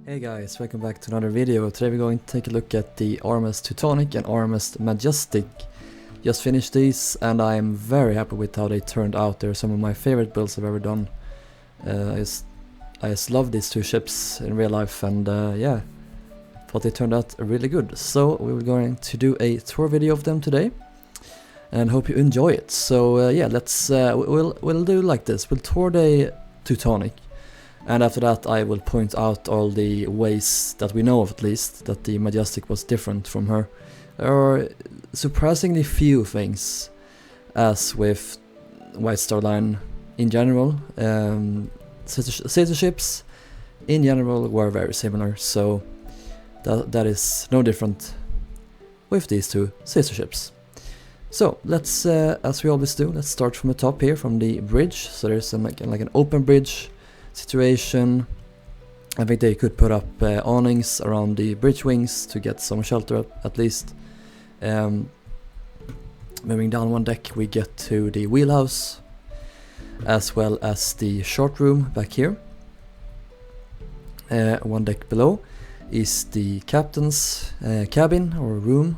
Hey guys, welcome back to another video. Today we're going to take a look at the RMS Teutonic and RMS Majestic. Just finished these and I'm very happy with how they turned out. They're some of my favorite builds I've ever done. I just love these two ships in real life and yeah, thought they turned out really good. So we're going to do a tour video of them today and hope you enjoy it. So yeah, let's we'll do like this. We'll tour the Teutonic. And after that I will point out all the ways that we know of, at least, that the Majestic was different from her. There are surprisingly few things, as with White Star Line in general. Sister ships in general were very similar, so that is no different with these two sister ships. So let's, as we always do, let's start from the top here, from the bridge. So there's like an open bridge situation. I think they could put up awnings around the bridge wings to get some shelter at least. Moving down one deck we get to the wheelhouse, as well as the short room back here. One deck below is the captain's cabin or room,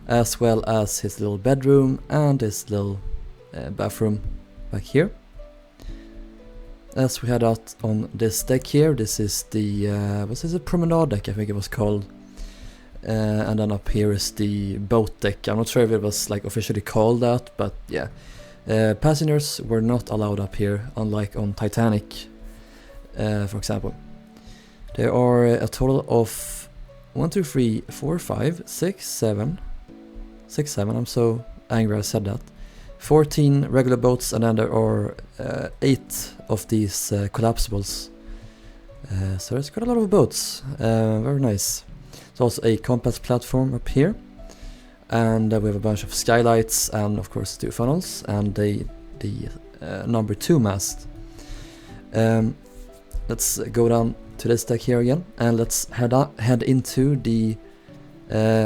as well as his little bedroom and his little bathroom back here. As we head out on this deck here, this is the, was this a promenade deck, I think it was called. And then up here is the boat deck. I'm not sure if it was like officially called that, but yeah. Passengers were not allowed up here, unlike on Titanic, for example. There are a total of 1, 2, 3, 4, 5, 6, 7. 6, 7, I'm so angry I said that. 14 regular boats, and then there are 8 of these collapsibles. So there's quite a lot of boats. Very nice. There's also a compass platform up here, and we have a bunch of skylights, and of course 2 funnels, and the number 2 mast. Let's go down to this deck here again, and let's head into the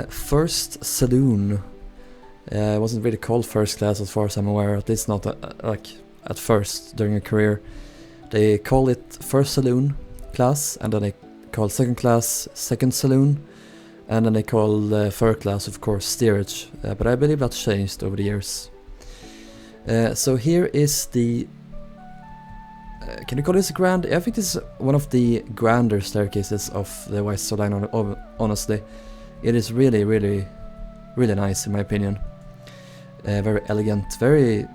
first saloon. It wasn't really called first class as far as I'm aware, at least not like at first during a career. They call it first saloon class, and then they call second class second saloon, and then they call third class, of course, steerage. But I believe that's changed over the years. So here is the... can you call this a grand? I think this is one of the grander staircases of the White Star Line, honestly. It is really, really, really nice in my opinion. Very elegant, very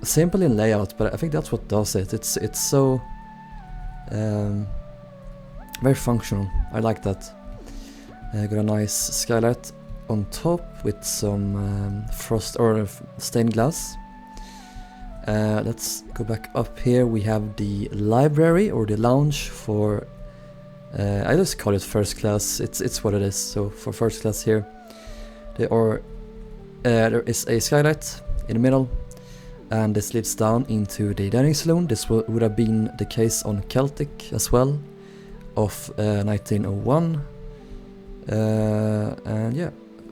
simple in layout, but I think that's what does it. It's so very functional. I like that. Got a nice skylight on top with some frost or stained glass. Let's go back up here. We have the library or the lounge for I just call it first class. It's what it is. So for first class here, there is a skylight in the middle, and this leads down into the dining saloon. This would have been the case on Celtic as well, of 1901. And yeah,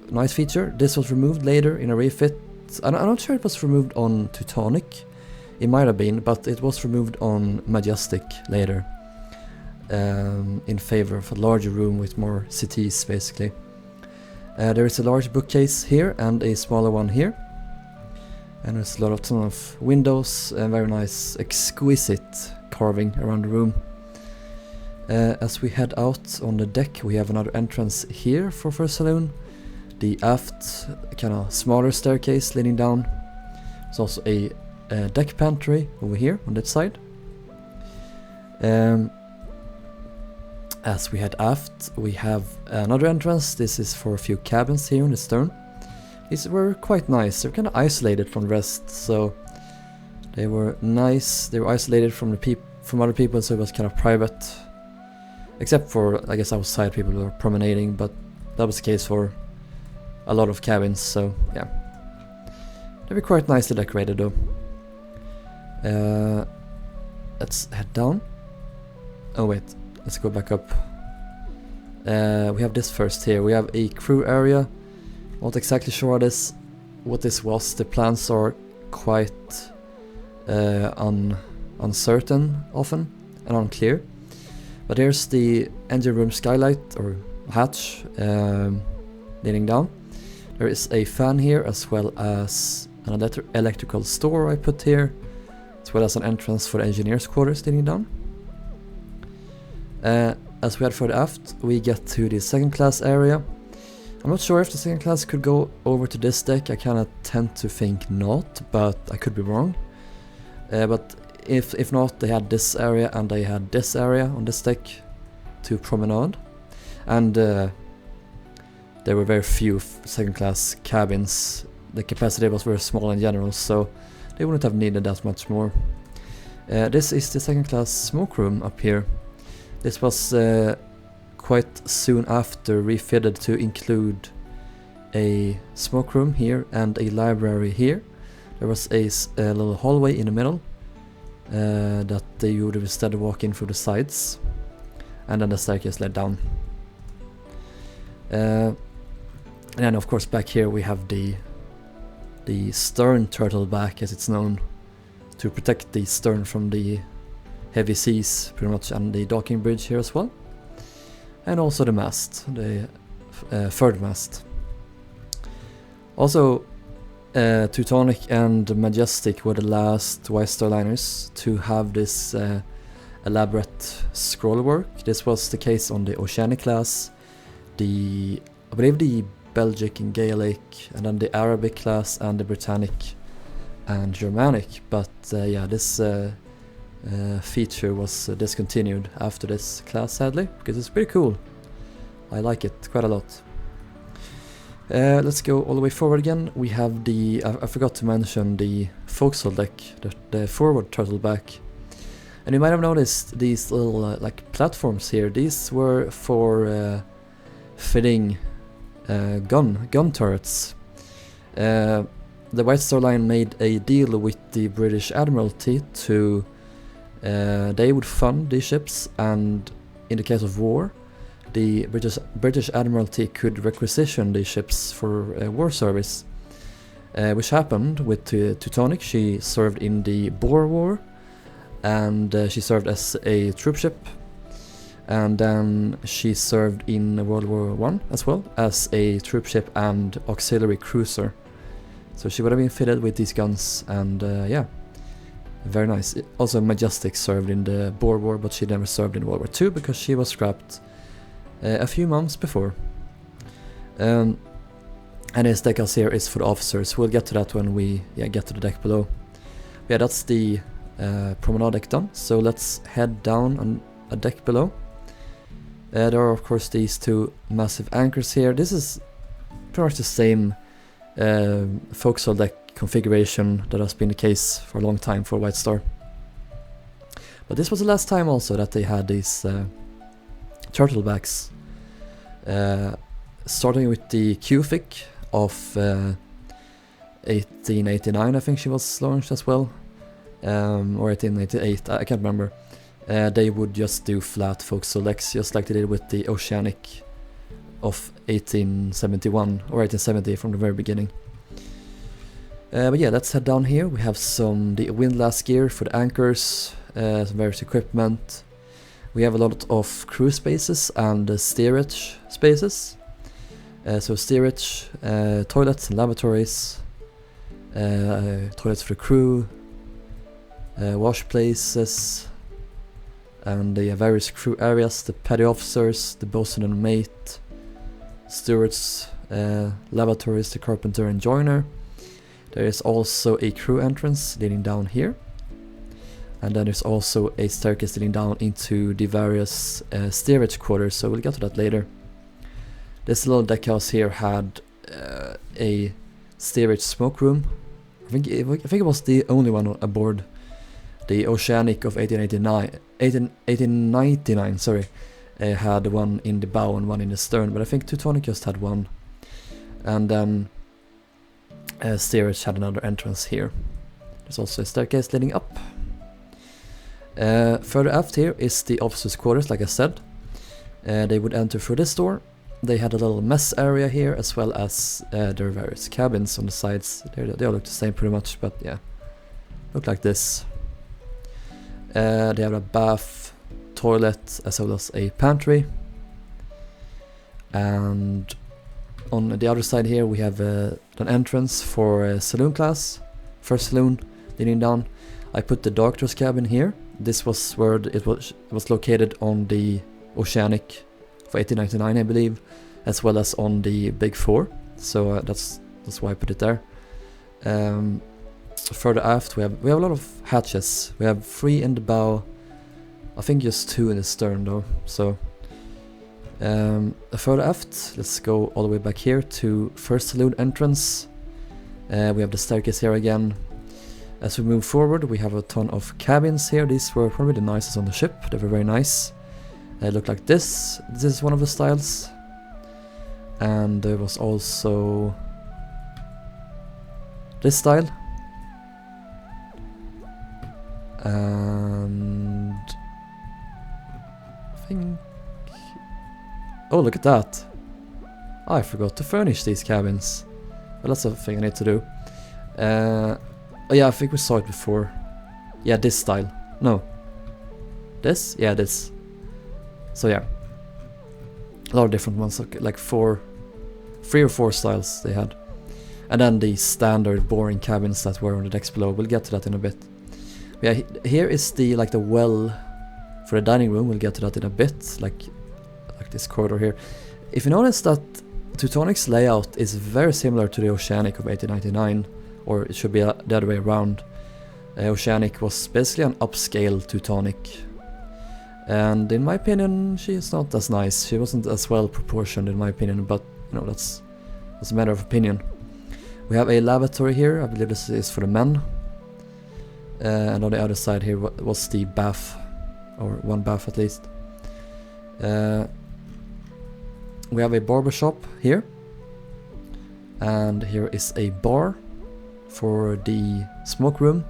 nice feature. This was removed later in a refit. I'm not sure it was removed on Teutonic. It might have been, but it was removed on Majestic later, in favor of a larger room with more CTs, basically. There is a large bookcase here and a smaller one here, and there's a ton of windows and very nice, exquisite carving around the room. As we head out on the deck, we have another entrance here for first saloon. The aft, kind of smaller staircase leading down. There's also a deck pantry over here on that side. As we head aft, we have another entrance. This is for a few cabins here on the stern. These were quite nice. They're kind of isolated from the rest, so they were nice. They were isolated from other people, so it was kind of private. Except for, I guess, outside people who were promenading, but that was the case for a lot of cabins, so yeah. They were quite nicely decorated though. Let's head down. Oh wait. Let's go back up. We have this first here. We have a crew area. Not exactly sure what this was. The plans are quite uncertain often and unclear. But here's the engine room skylight or hatch leading down. There is a fan here as well as an electrical store I put here, as well as an entrance for the engineers' quarters leading down. As we head further aft, we get to the second class area. I'm not sure if the second class could go over to this deck. I kinda tend to think not, but I could be wrong. But if not, they had this area and they had this area on this deck to promenade. And there were very few second class cabins. The capacity was very small in general, so they wouldn't have needed that much more. This is the second class smoke room up here. This was quite soon after refitted to include a smoke room here and a library here. There was a little hallway in the middle that you would instead walk in through the sides, and then the staircase led down. And then of course back here we have the stern turtleback, as it's known, to protect the stern from the heavy seas pretty much, and the docking bridge here as well. And also the mast, the third mast. Also Teutonic and Majestic were the last White Star liners to have this elaborate scroll work. This was the case on the Oceanic class, I believe the Belgic and Gaelic, and then the Arabic class and the Britannic and Germanic. But yeah, this feature was discontinued after this class, sadly, because it's pretty cool. I like it quite a lot. Let's go all the way forward again. We have I forgot to mention the forecastle deck, the forward turtleback. And you might have noticed these little like platforms here. These were for fitting gun turrets. The White Star Line made a deal with the British Admiralty to they would fund these ships, and in the case of war, the British Admiralty could requisition these ships for war service, which happened with Teutonic. She served in the Boer War, and she served as a troopship, and then she served in World War I as well as a troopship and auxiliary cruiser. So she would have been fitted with these guns, and yeah, very nice. Also Majestic served in the Boer War, but she never served in World War II because she was scrapped a few months before. And this deck house here is for the officers. We'll get to that when we get to the deck below. Yeah, that's the promenade deck done. So let's head down on a deck below. There are of course these two massive anchors here. This is pretty much the same forecastle deck configuration that has been the case for a long time for White Star. But this was the last time also that they had these turtlebacks. Starting with the Cufic of 1889, I think she was launched as well, or 1888, I can't remember. They would just do flat forecastle decks, just like they did with the Oceanic of 1871 or 1870 from the very beginning. But yeah, let's head down here. We have the windlass gear for the anchors, some various equipment. We have a lot of crew spaces and steerage spaces. So steerage, toilets and lavatories, toilets for the crew, wash places, and the various crew areas, the petty officers, the bosun and mate, stewards, lavatories, the carpenter and joiner. There is also a crew entrance leading down here. And then there's also a staircase leading down into the various steerage quarters, so we'll get to that later. This little deck house here had a steerage smoke room. I think it was the only one aboard the Oceanic of 1899, sorry, had one in the bow and one in the stern, but I think Teutonic just had one. And then steerage had another entrance here. There's also a staircase leading up. Further aft here is the officers' quarters, like I said. They would enter through this door. They had a little mess area here, as well as their various cabins on the sides. They all look the same pretty much, but yeah, look like this. They have a bath, toilet as well as a pantry. And on the other side here we have an entrance for a saloon class, first saloon leading down. I put the doctor's cabin here. This was where it was located on the Oceanic for 1899, I believe, as well as on the Big Four. So that's why I put it there. Further aft we have a lot of hatches. We have 3 in the bow, I think just 2 in the stern though. So further aft, let's go all the way back here to first saloon entrance. We have the staircase here again. As we move forward, we have a ton of cabins here. These were probably the nicest on the ship. They were very nice. They look like this. This is one of the styles. And there was also this style. And I think... Oh, look at that. I forgot to furnish these cabins. But that's a thing I need to do. Oh yeah, I think we saw it before. Yeah, this style. No. This? Yeah, this. So yeah. A lot of different ones, like 3 or 4 styles they had. And then the standard boring cabins that were on the decks below. We'll get to that in a bit. Yeah, here is the well for the dining room. We'll get to that in a bit, like this corridor here. If you notice that Teutonic's layout is very similar to the Oceanic of 1899, or it should be the other way around. Oceanic was basically an upscale Teutonic, and in my opinion she's not as nice. She wasn't as well proportioned in my opinion, but you know, that's a matter of opinion. We have a lavatory here. I believe this is for the men. And on the other side here was the bath, or one bath at least. We have a barber shop here, and here is a bar for the smoke room.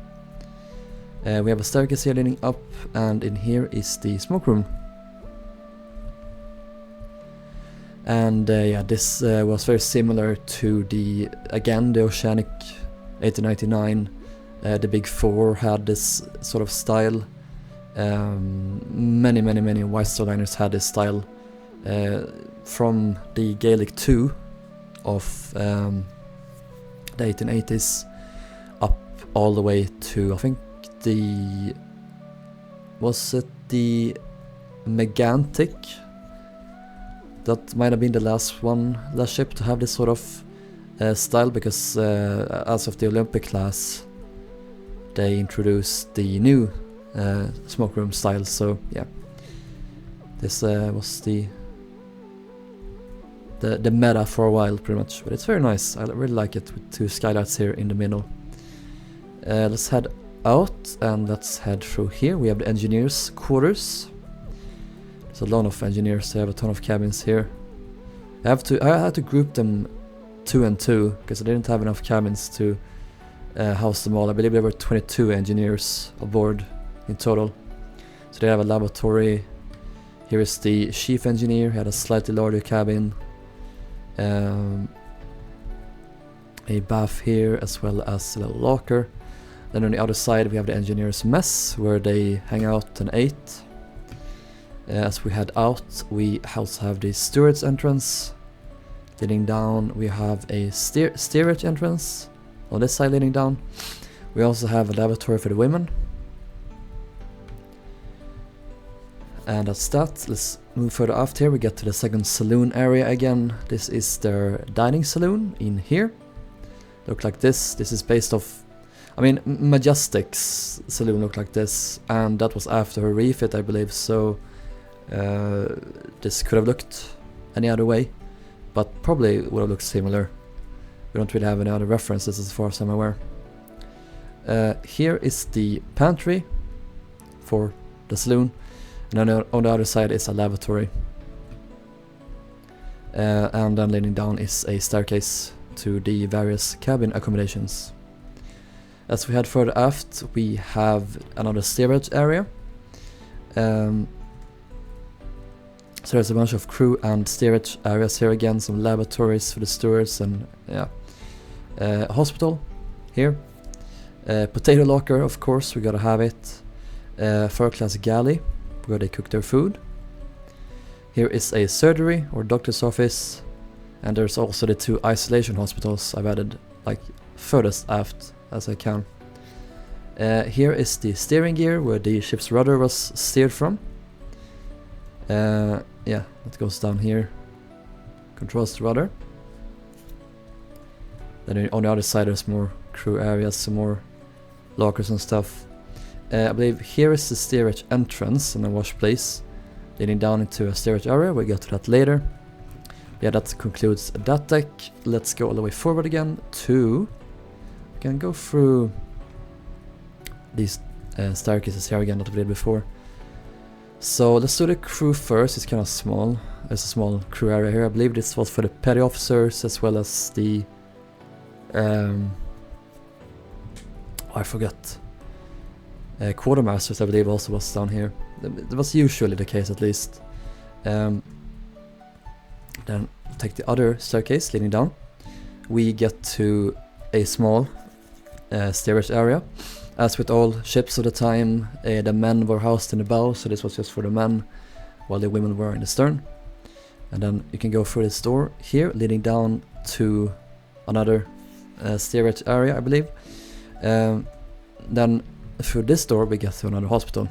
We have a staircase here leading up, and in here is the smoke room. And yeah, this was very similar to the Oceanic 1899. The Big Four had this sort of style. Many White liners had this style from the Gaelic 2 of the 1880s up all the way to, I think, was it the Megantic? That might have been the last ship to have this sort of style, because as of the Olympic class they introduced the new smoke room style. So yeah, this was the meta for a while pretty much, but it's very nice. I really like it with 2 skylights here in the middle. Let's head out and let's head through here. We have the engineers' quarters. There's a lot of engineers. They have a ton of cabins here. I had to group them 2 and 2 because I didn't have enough cabins to house them all. I believe there were 22 engineers aboard in total. So they have a lavatory. Here is the chief engineer. He had a slightly larger cabin. A bath here as well as a little locker. Then on the other side we have the engineers' mess where they hang out and ate. As we head out, we also have the steward's entrance. Leading down we have a steerage entrance on this side leading down. We also have a lavatory for the women. And that's that. Let's move further aft here. We get to the second saloon area again. This is their dining saloon in here. Look like this. This is based off, I mean, Majestic's saloon looked like this, and that was after her refit, I believe. So this could have looked any other way, but probably would have looked similar. We don't really have any other references as far as I'm aware. Here is the pantry for the saloon. And then on the other side is a lavatory. And then leading down is a staircase to the various cabin accommodations. As we head further aft, we have another steerage area. So there's a bunch of crew and steerage areas here again, some lavatories for the stewards, and yeah. Hospital here. Potato locker, of course, we gotta have it. Third class galley. where they cook their food. Here is a surgery or doctor's office, and there's also the 2 isolation hospitals I've added like furthest aft as I can. Here is the steering gear where the ship's rudder was steered from. Yeah, it goes down here, controls the rudder. Then on the other side there's more crew areas, some more lockers and stuff. I believe here is the steerage entrance and a wash place leading down into a steerage area. We'll get to that later. Yeah, that concludes that deck. Let's go all the way forward again to... We can go through these staircases here again that we did before. So let's do the crew first. It's kind of small. There's a small crew area here. I believe this was for the petty officers as well as the... I forgot. Quartermasters, I believe, also was down here. That was usually the case, at least. Then take the other staircase leading down. We get to a small steerage area. As with all ships of the time, the men were housed in the bow, so this was just for the men, while the women were in the stern. And then you can go through this door here, leading down to another steerage area, I believe. Then through this door we get to another hospital.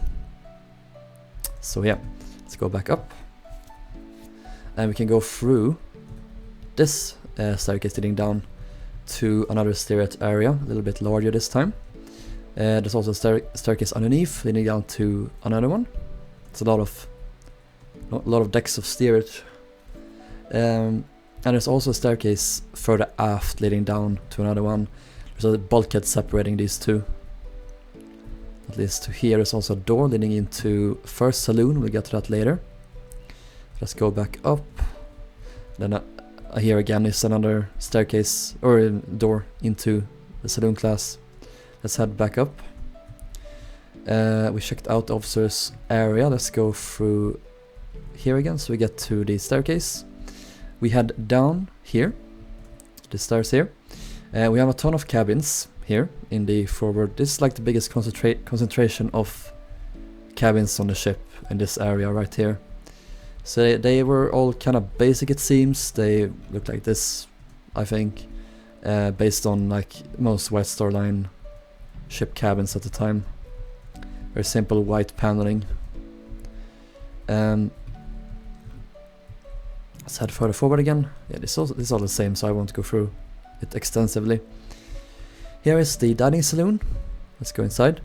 So yeah, let's go back up. And we can go through this staircase leading down to another steerage area, a little bit larger this time. There's also a staircase underneath leading down to another one. It's a lot of decks of steerage. And there's also a staircase further aft leading down to another one. There's a bulkhead separating these two. At least to here. There's also a door leading into first saloon. We'll get to that later. Let's go back up. Then here again is another staircase or door into the saloon class. Let's head back up. We checked out the officers area. Let's go through here again so we get to the staircase. We head down here, the stairs here. We have a ton of cabins here in the forward. This is like the biggest concentration of cabins on the ship in this area right here. So they were all kind of basic, it seems. They look like this, I think, based on like most White Star Line ship cabins at the time. Very simple white paneling. Let's head further forward again. Yeah, this is all the same, so I won't go through it extensively. Here is the dining saloon. Let's go inside.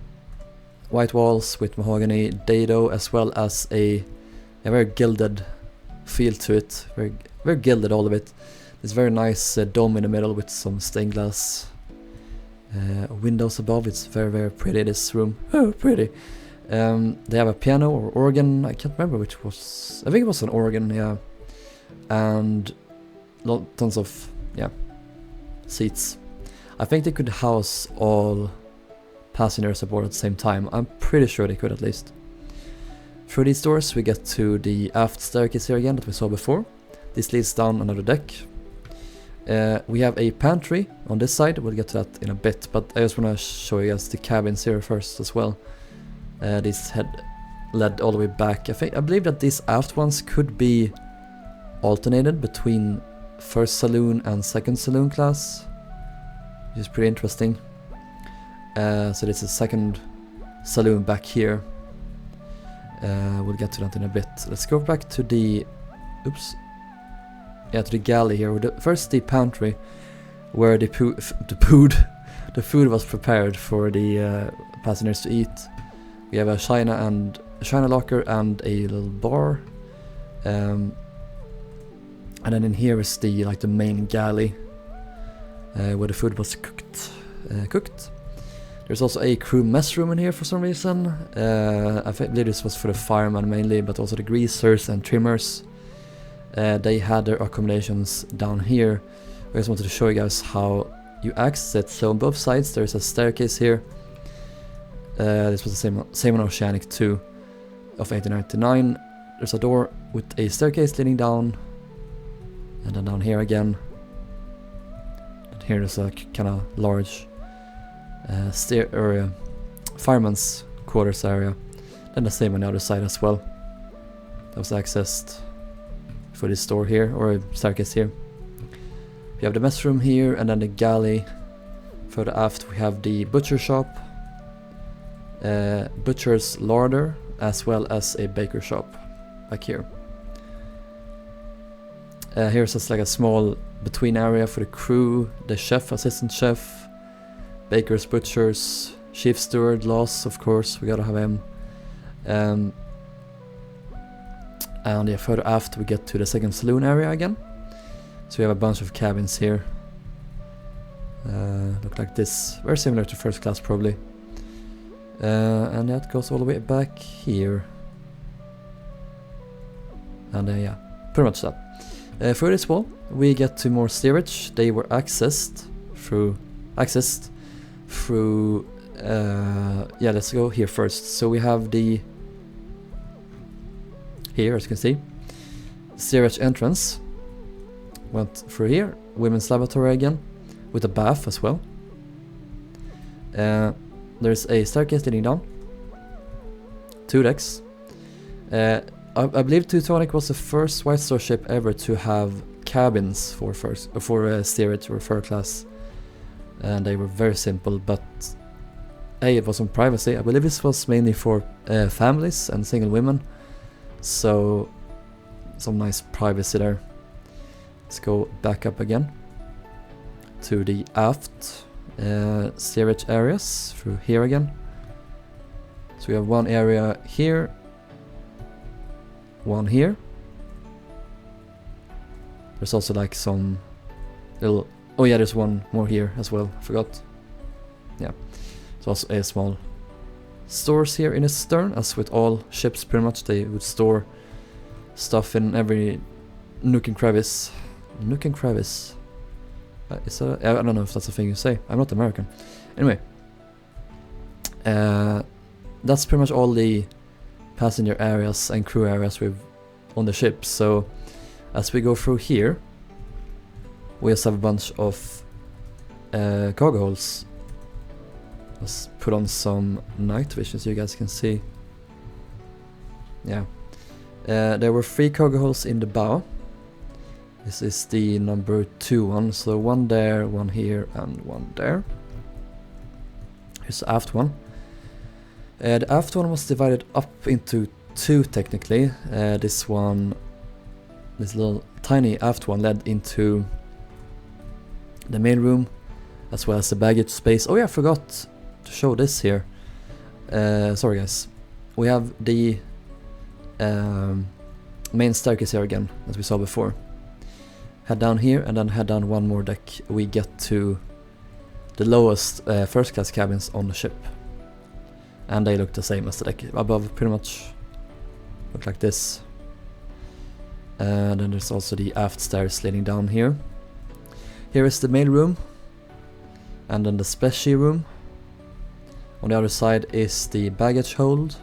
White walls with mahogany dado, as well as a very gilded feel to it. Very gilded, all of it. This very nice dome in the middle with some stained glass windows above. It's very pretty, this room. Oh, pretty. They have a piano or organ. I can't remember which was. I think it was an organ, yeah. And tons of seats. I think they could house all passengers aboard at the same time. I'm pretty sure they could, at least. Through these doors we get to the aft staircase here again that we saw before. This leads down another deck. We have a pantry on this side. We'll get to that in a bit, but I just want to show you guys the cabins here first as well. These led all the way back. I believe that these aft ones could be alternated between first saloon and second saloon class, which is pretty interesting. So this is second saloon back here. We'll get to that in a bit. Let's go back to the to the galley here. First the pantry, where the food was prepared for the passengers to eat. We have a china locker and a little bar. And then in here is the main galley, where the food was cooked. There's also a crew mess room in here for some reason. I believe this was for the firemen mainly, but also the greasers and trimmers. They had their accommodations down here. I just wanted to show you guys how you access it. So on both sides there's a staircase here. This was the same on Oceanic 2 of 1899. There's a door with a staircase leading down. And then down here again. And here there's a kind of large fireman's quarters area And the same on the other side as well. That was accessed for this door here, or staircase here. We have the mess room here, and then the galley. Further aft we have the butcher shop, butcher's larder, as well as a baker shop back here. Here's just like a small between area for the crew, the chef, assistant chef, bakers, butchers, chief steward, Loss, of course, we gotta have him. And yeah, further aft we get to the second saloon area again. So we have a bunch of cabins here. Look like this, very similar to first class probably. And that goes all the way back here. And yeah, pretty much that. Through this wall we get to more steerage. They were accessed through yeah, let's go here first. So we have the here, as you can see, steerage entrance. Went through here, women's lavatory again, with a bath as well. There's a staircase leading down. 2 decks. I believe Teutonic was the first White Star ship ever to have cabins for steerage or third class, and they were very simple. But it was on privacy. I believe this was mainly for families and single women, so some nice privacy there. Let's go back up again to the aft steerage areas through here again. So we have one area here, one here. There's also like some little, oh yeah, there's one more here as well, I forgot. Yeah, there's also a small stores here in the stern, as with all ships pretty much. They would store stuff in every nook and crevice. Nook and crevice. I don't know if that's a thing you say. I'm not American. Anyway, that's pretty much all the passenger areas and crew areas we've on the ship. So as we go through here, we just have a bunch of cargo holes. Let's put on some night vision so you guys can see. Yeah, there were 3 cargo holes in the bow. This is the number 2 one, so one there, one here, and one there. Here's the aft one. The aft one was divided up into 2 technically. This little tiny aft one led into the main room, as well as the baggage space. Oh yeah, I forgot to show this here. Sorry guys. We have the main staircase here again, as we saw before. Head down here and then head down one more deck. We get to the lowest first class cabins on the ship. And they look the same as the deck above, pretty much. Look like this. And then there's also the aft stairs leading down here. Here is the main room. And then the specie room. On the other side is the baggage hold.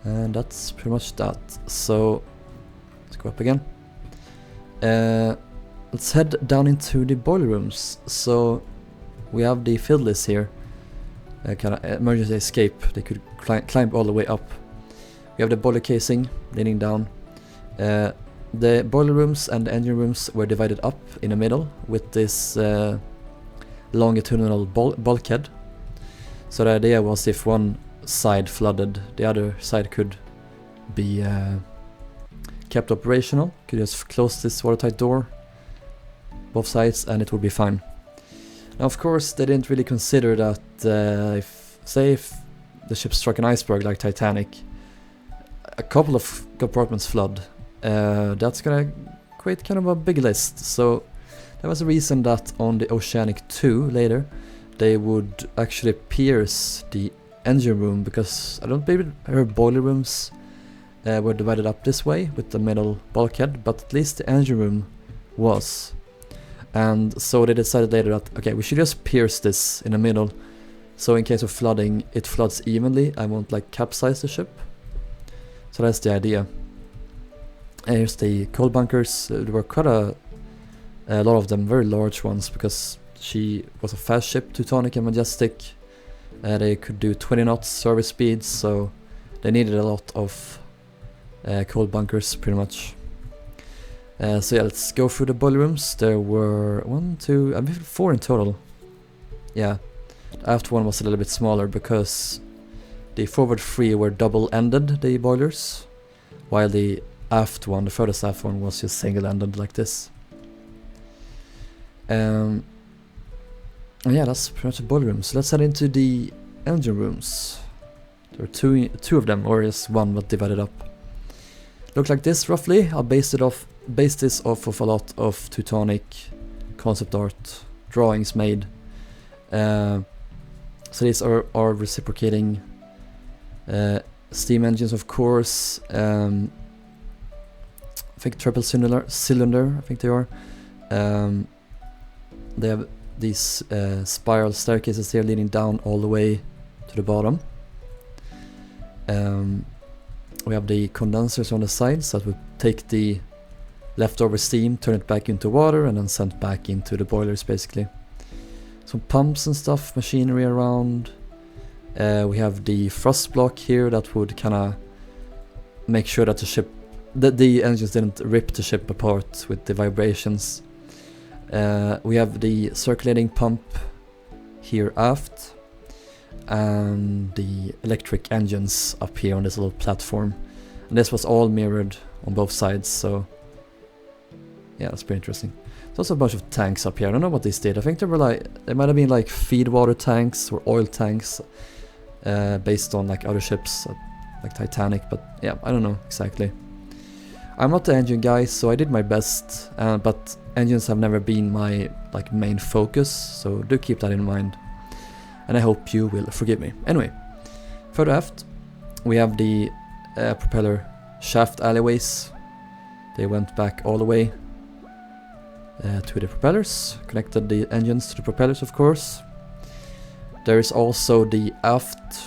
And that's pretty much that. So let's go up again. Let's head down into the boiler rooms. So we have the fiddlers here, kind of emergency escape. They could climb all the way up. We have the boiler casing leaning down. The boiler rooms and the engine rooms were divided up in the middle with this longitudinal bulkhead. So the idea was if one side flooded, the other side could be kept operational. Could just close this watertight door, both sides, and it would be fine. Now of course they didn't really consider that if the ship struck an iceberg like Titanic, a couple of compartments flood, that's gonna create kind of a big list. So there was a reason that on the Oceanic 2 later they would actually pierce the engine room, because I don't believe her boiler rooms were divided up this way with the metal bulkhead, but at least the engine room was. And so they decided later that, okay, we should just pierce this in the middle, so in case of flooding it floods evenly. I won't like capsize the ship. So that's the idea. And here's the coal bunkers. There were quite a lot of them, very large ones, because she was a fast ship, Teutonic and Majestic, They could do 20 knots service speeds, so they needed a lot of cold bunkers, pretty much. So yeah, let's go through the boiler rooms. There were 1, 2, I believe 4 in total. Yeah, the aft one was a little bit smaller because the forward 3 were double-ended, the boilers, while the aft one, the furthest aft one, was just single-ended like this. Yeah, that's pretty much the boiler rooms. So let's head into the engine rooms. There are two of them, or is one but divided up. Look like this roughly. I'll base this off of a lot of Teutonic concept art drawings made. So these are reciprocating steam engines, of course. I think triple cylinder. I think they are. They have these spiral staircases here leading down all the way to the bottom. We have the condensers on the sides that would take the leftover steam, turn it back into water, and then send back into the boilers, basically. Some pumps and stuff, machinery around. We have the thrust block here that would kind of make sure that the engines didn't rip the ship apart with the vibrations. We have the circulating pump here aft, and the electric engines up here on this little platform. And this was all mirrored on both sides, so yeah, that's pretty interesting. There's also a bunch of tanks up here. I don't know what these did. I think they might have been like feed water tanks or oil tanks, based on like other ships like Titanic, but yeah, I don't know exactly. I'm not the engine guy, so I did my best, but engines have never been my like main focus, so do keep that in mind. And I hope you will forgive me. Anyway, further aft, we have the propeller shaft alleyways. They went back all the way to the propellers, connected the engines to the propellers, of course. There is also the aft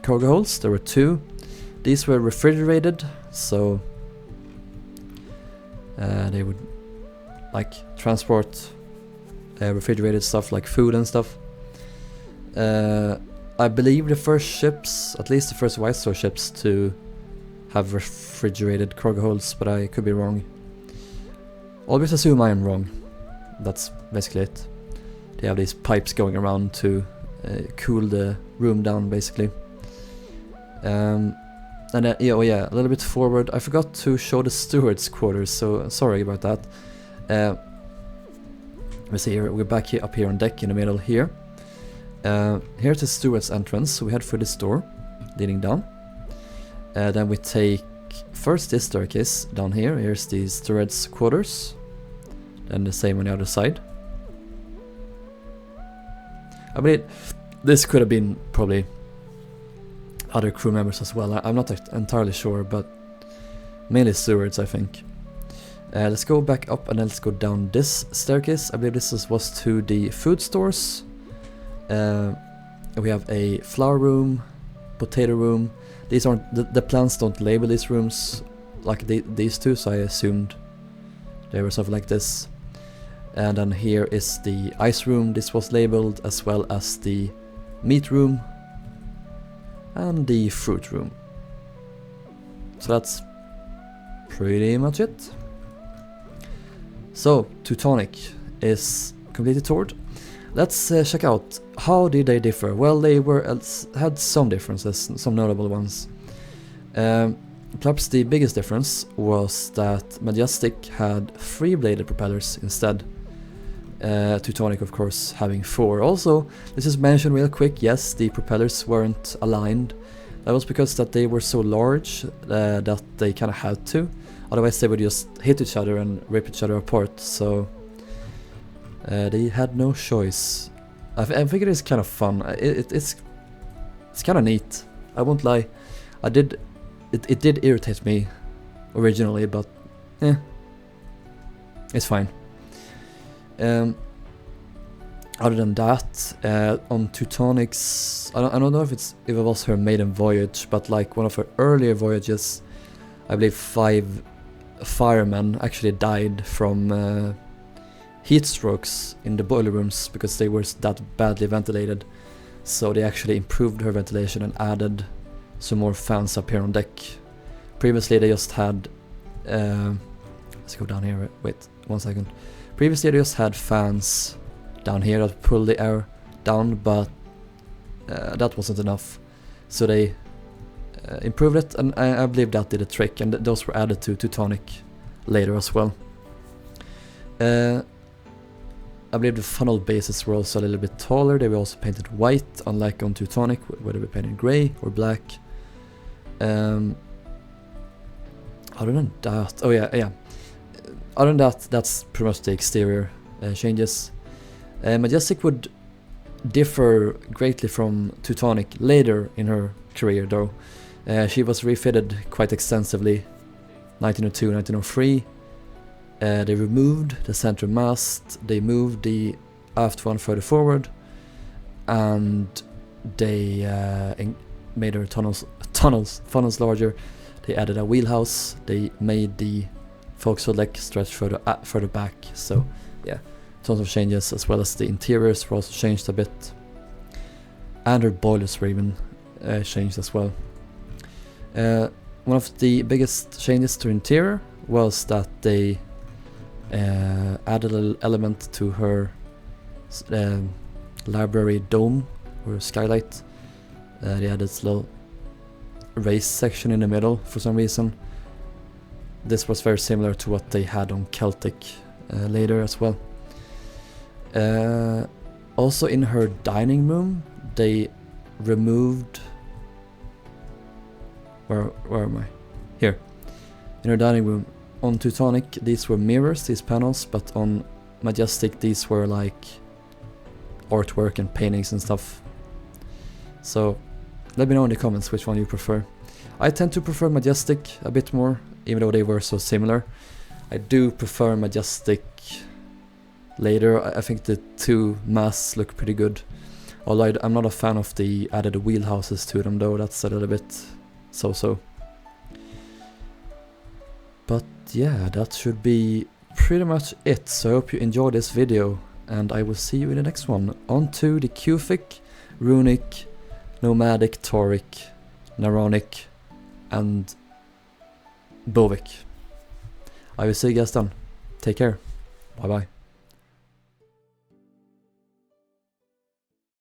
cargo holds. There were 2. These were refrigerated, so they would like transport refrigerated stuff like food and stuff. I believe the first ships, at least the first White Star ships, to have refrigerated cargo holds, but I could be wrong. Always assume I am wrong. That's basically it. They have these pipes going around to cool the room down, basically. And then, yeah, oh yeah, a little bit forward. I forgot to show the steward's quarters, so sorry about that. We see here, we're back here, up here on deck in the middle here. Here's the steward's entrance, so we head through this door leading down. Then we take first this staircase down here. Here's the steward's quarters. Then the same on the other side. I mean, this could have been probably other crew members as well. I'm not entirely sure, but mainly stewards, I think. Let's go back up and then let's go down this staircase. I believe this was to the food stores. We have a flour room, potato room. These aren't the plants don't label these rooms like these two, so I assumed they were something like this. And then here is the ice room. This was labeled, as well as the meat room and the fruit room. So that's pretty much it. So Teutonic is completely toured. Let's check out how did they differ. Well, they had some differences, some notable ones. Perhaps the biggest difference was that Majestic had 3-bladed propellers instead. Teutonic, of course, having 4. Also, this is mentioned real quick. Yes, the propellers weren't aligned. That was because that they were so large that they kind of had to. Otherwise, they would just hit each other and rip each other apart. So they had no choice. I think it is kind of fun. It's kind of neat. I won't lie. It did irritate me originally, but it's fine. Other than that, on Teutonic's, I don't know if it was her maiden voyage, but like one of her earlier voyages, I believe 5 firemen actually died from heat strokes in the boiler rooms because they were that badly ventilated. So they actually improved her ventilation and added some more fans up here on deck. Previously they just had, let's go down here, wait 1 second. Previously they just had fans down here that pull the air down, but that wasn't enough. So they improved it, and I believe that did a trick, and those were added to Teutonic later as well. I believe the funnel bases were also a little bit taller. They were also painted white, unlike on Teutonic where they were painted grey or black. Other than that, other than that, that's pretty much the exterior changes. Majestic would differ greatly from Teutonic later in her career though. She was refitted quite extensively 1902, 1903. They removed the center mast, they moved the aft one further forward, and they made her funnels larger. They added a wheelhouse, they made the forecastle deck stretch further back. So yeah, tons of changes, as well as the interiors were also changed a bit. And her boilers were even changed as well. One of the biggest changes to interior was that they added a little element to her library dome or skylight. They added this little raised section in the middle for some reason. This was very similar to what they had on Celtic later as well. Also in her dining room they removed, where am I? Here. In her dining room, on Teutonic these were mirrors, these panels, but on Majestic these were like artwork and paintings and stuff. So let me know in the comments which one you prefer. I tend to prefer Majestic a bit more, even though they were so similar. I do prefer Majestic later. I think the two masts look pretty good. Although I'm not a fan of the added wheelhouses to them though, that's a little bit so-so. But yeah, that should be pretty much it. So I hope you enjoyed this video, and I will see you in the next one. On to the Cufic, Runic, Nomadic, Tauric, Naronic, and Bovic. I will see you guys then. Take care. Bye bye.